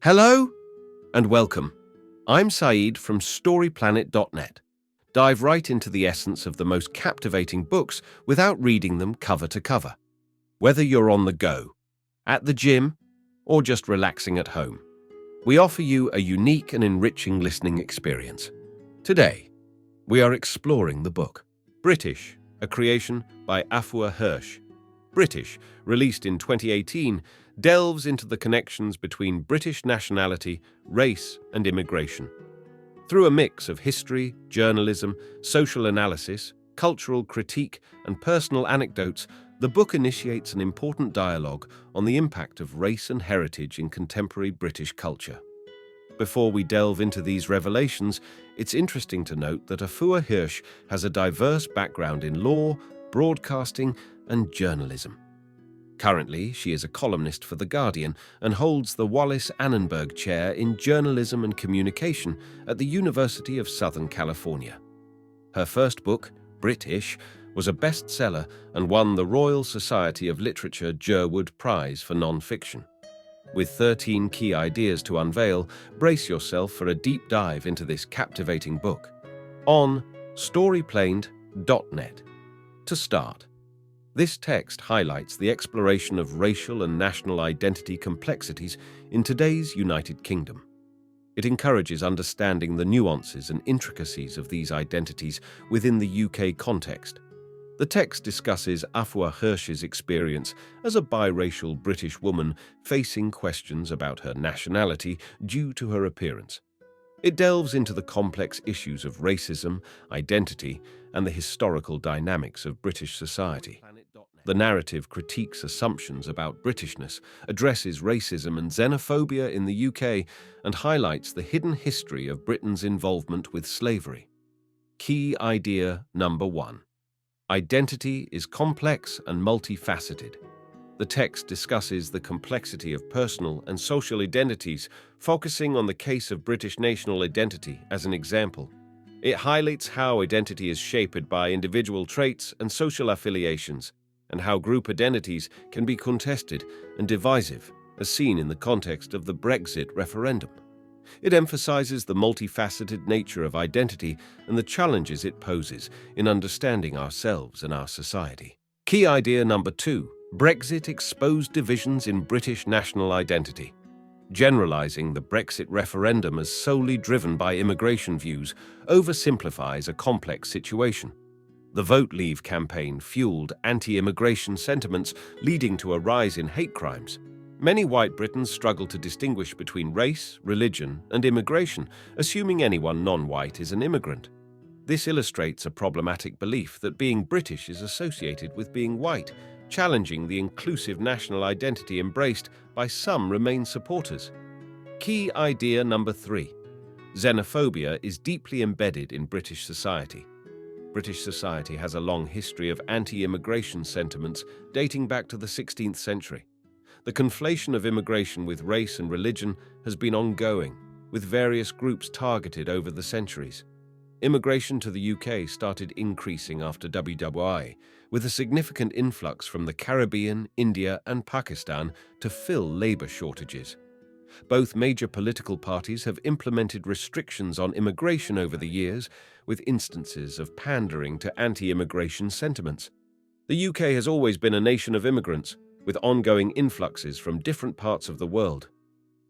Hello and welcome. I'm Saeed from StoryPlanet.net. Dive right into the essence of the most captivating books without reading them cover to cover. Whether you're on the go, at the gym, or just relaxing at home, we offer you a unique and enriching listening experience. Today, we are exploring the book British, a creation by Afua Hirsch. British, released in 2018, delves into the connections between British nationality, race, and immigration. Through a mix of history, journalism, social analysis, cultural critique, and personal anecdotes, the book initiates an important dialogue on the impact of race and heritage in contemporary British culture. Before we delve into these revelations, it's interesting to note that Afua Hirsch has a diverse background in law, broadcasting, and journalism. Currently, she is a columnist for The Guardian and holds the Wallis Annenberg Chair in Journalism and Communication at the University of Southern California. Her first book, British, was a bestseller and won the Royal Society of Literature Jerwood Prize for Non-Fiction. With 13 key ideas to unveil, brace yourself for a deep dive into this captivating book on StoryPlanet.net. To start, this text highlights the exploration of racial and national identity complexities in today's United Kingdom. It encourages understanding the nuances and intricacies of these identities within the UK context. The text discusses Afua Hirsch's experience as a biracial British woman facing questions about her nationality due to her appearance. It delves into the complex issues of racism, identity, and the historical dynamics of British society. The narrative critiques assumptions about Britishness, addresses racism and xenophobia in the UK, and highlights the hidden history of Britain's involvement with slavery. Key idea number 1. Identity is complex and multifaceted. The text discusses the complexity of personal and social identities, focusing on the case of British national identity as an example. It highlights how identity is shaped by individual traits and social affiliations, and how group identities can be contested and divisive, as seen in the context of the Brexit referendum. It emphasizes the multifaceted nature of identity and the challenges it poses in understanding ourselves and our society. Key idea number 2. Brexit exposed divisions in British national identity. Generalizing the Brexit referendum as solely driven by immigration views oversimplifies a complex situation. The Vote Leave campaign fueled anti-immigration sentiments, leading to a rise in hate crimes. Many white Britons struggle to distinguish between race, religion, and immigration, assuming anyone non-white is an immigrant. This illustrates a problematic belief that being British is associated with being white, challenging the inclusive national identity embraced by some Remain supporters. Key idea number 3. Xenophobia is deeply embedded in British society. British society has a long history of anti-immigration sentiments dating back to the 16th century. The conflation of immigration with race and religion has been ongoing, with various groups targeted over the centuries. Immigration to the UK started increasing after WWI, with a significant influx from the Caribbean, India, and Pakistan to fill labour shortages. Both major political parties have implemented restrictions on immigration over the years, with instances of pandering to anti-immigration sentiments. The UK has always been a nation of immigrants, with ongoing influxes from different parts of the world.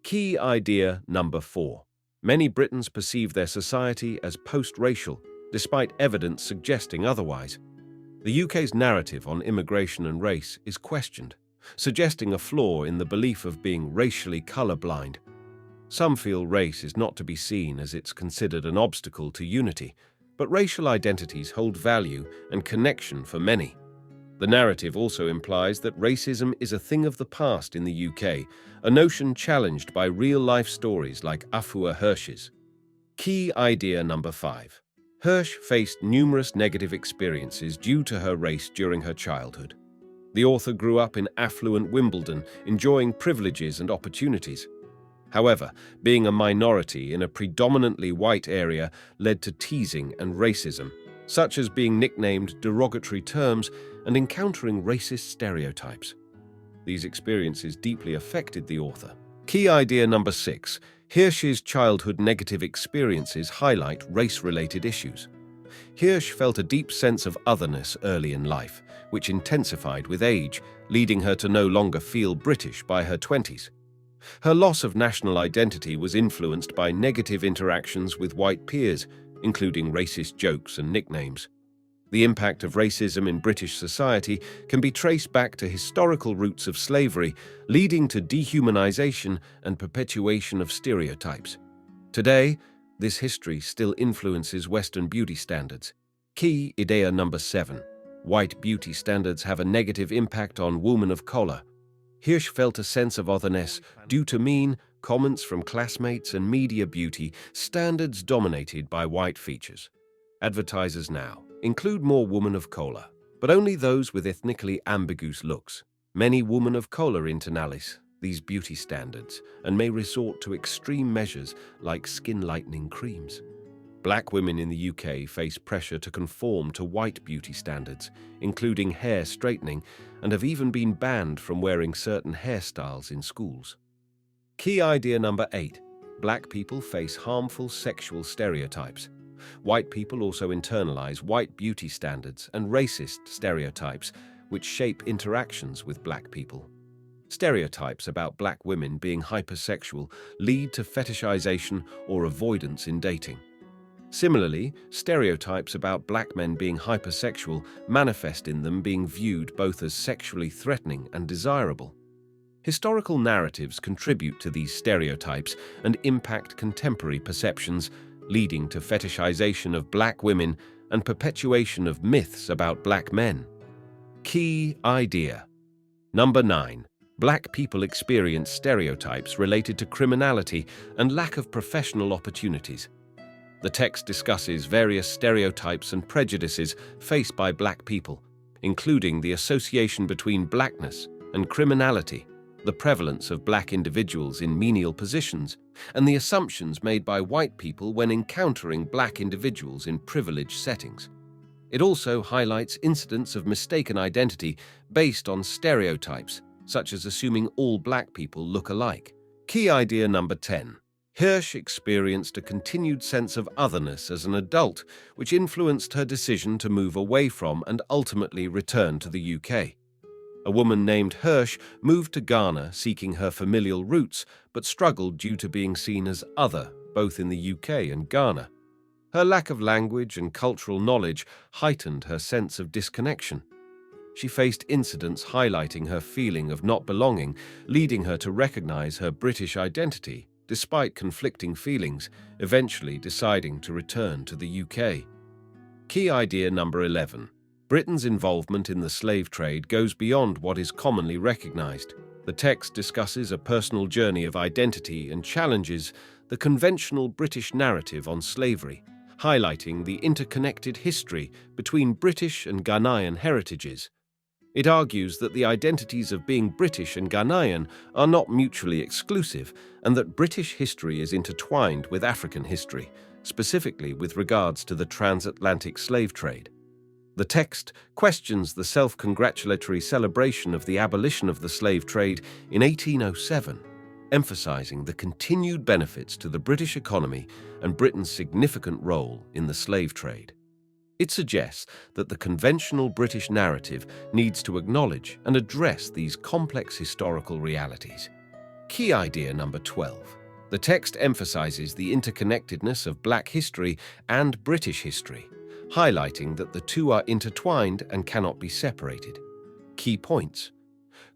Key idea number 4. Many Britons perceive their society as post-racial, despite evidence suggesting otherwise. The UK's narrative on immigration and race is questioned, suggesting a flaw in the belief of being racially colorblind. Some feel race is not to be seen as it's considered an obstacle to unity, but racial identities hold value and connection for many. The narrative also implies that racism is a thing of the past in the UK, a notion challenged by real-life stories like Afua Hirsch's. Key idea number 5. Hirsch faced numerous negative experiences due to her race during her childhood. The author grew up in affluent Wimbledon, enjoying privileges and opportunities. However, being a minority in a predominantly white area led to teasing and racism, such as being nicknamed derogatory terms and encountering racist stereotypes. These experiences deeply affected the author, Key idea number 6. Hirsch's childhood negative experiences highlight race-related issues. Hirsch felt a deep sense of otherness early in life, which intensified with age, leading her to no longer feel British by her 20s. Her loss of national identity was influenced by negative interactions with white peers, including racist jokes and nicknames. The impact of racism in British society can be traced back to historical roots of slavery, leading to dehumanization and perpetuation of stereotypes. Today, this history still influences Western beauty standards. Key idea number 7. White beauty standards have a negative impact on women of color. Hirsch felt a sense of otherness due to mean comments from classmates and media beauty standards dominated by white features. Advertisers now include more women of color, but only those with ethnically ambiguous looks. Many women of color internalize these beauty standards and may resort to extreme measures like skin lightening creams. Black women in the UK face pressure to conform to white beauty standards, including hair straightening, and have even been banned from wearing certain hairstyles in schools. Key idea number 8. Black people face harmful sexual stereotypes. White people also internalize white beauty standards and racist stereotypes, which shape interactions with black people. Stereotypes about black women being hypersexual lead to fetishization or avoidance in dating. Similarly, stereotypes about black men being hypersexual manifest in them being viewed both as sexually threatening and desirable. Historical narratives contribute to these stereotypes and impact contemporary perceptions, leading to fetishization of black women and perpetuation of myths about black men. Key idea. Number 9. Black people experience stereotypes related to criminality and lack of professional opportunities. The text discusses various stereotypes and prejudices faced by black people, including the association between blackness and criminality, the prevalence of black individuals in menial positions, and the assumptions made by white people when encountering black individuals in privileged settings. It also highlights incidents of mistaken identity based on stereotypes, such as assuming all black people look alike. Key idea number 10. Hirsch experienced a continued sense of otherness as an adult, which influenced her decision to move away from and ultimately return to the UK. A woman named Hirsch moved to Ghana seeking her familial roots, but struggled due to being seen as other, both in the UK and Ghana. Her lack of language and cultural knowledge heightened her sense of disconnection. She faced incidents highlighting her feeling of not belonging, leading her to recognize her British identity, despite conflicting feelings, eventually deciding to return to the UK. Key idea number 11. Britain's involvement in the slave trade goes beyond what is commonly recognized. The text discusses a personal journey of identity and challenges the conventional British narrative on slavery, highlighting the interconnected history between British and Ghanaian heritages. It argues that the identities of being British and Ghanaian are not mutually exclusive, and that British history is intertwined with African history, specifically with regards to the transatlantic slave trade. The text questions the self-congratulatory celebration of the abolition of the slave trade in 1807, emphasizing the continued benefits to the British economy and Britain's significant role in the slave trade. It suggests that the conventional British narrative needs to acknowledge and address these complex historical realities. Key idea number 12. The text emphasizes the interconnectedness of Black history and British history, highlighting that the two are intertwined and cannot be separated. Key points.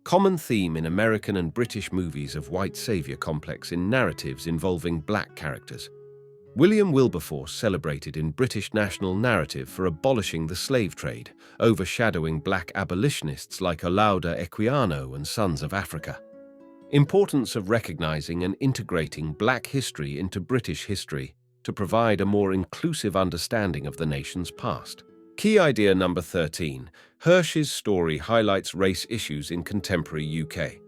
Common theme in American and British movies of white savior complex in narratives involving Black characters. William Wilberforce celebrated in British national narrative for abolishing the slave trade, overshadowing Black abolitionists like Olaudah Equiano and Sons of Africa. Importance of recognizing and integrating Black history into British history to provide a more inclusive understanding of the nation's past. Key idea number 13. Hirsch's story highlights race issues in contemporary UK.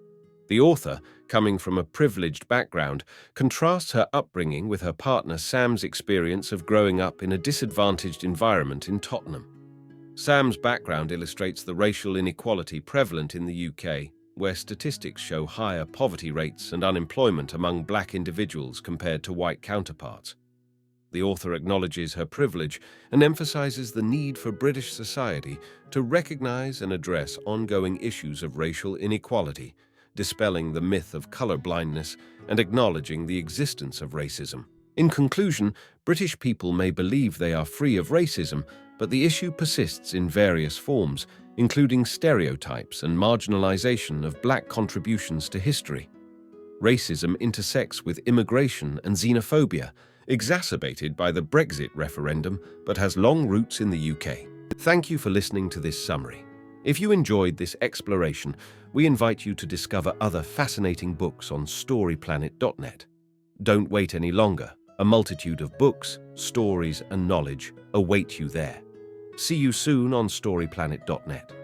The author, coming from a privileged background, contrasts her upbringing with her partner Sam's experience of growing up in a disadvantaged environment in Tottenham. Sam's background illustrates the racial inequality prevalent in the UK, where statistics show higher poverty rates and unemployment among black individuals compared to white counterparts. The author acknowledges her privilege and emphasizes the need for British society to recognize and address ongoing issues of racial inequality, dispelling the myth of color blindness and acknowledging the existence of racism. In conclusion, British people may believe they are free of racism, but the issue persists in various forms, including stereotypes and marginalization of black contributions to history. Racism intersects with immigration and xenophobia, exacerbated by the Brexit referendum, but has long roots in the UK. Thank you for listening to this summary. If you enjoyed this exploration, we invite you to discover other fascinating books on storyplanet.net. Don't wait any longer. A multitude of books, stories, and knowledge await you there. See you soon on storyplanet.net.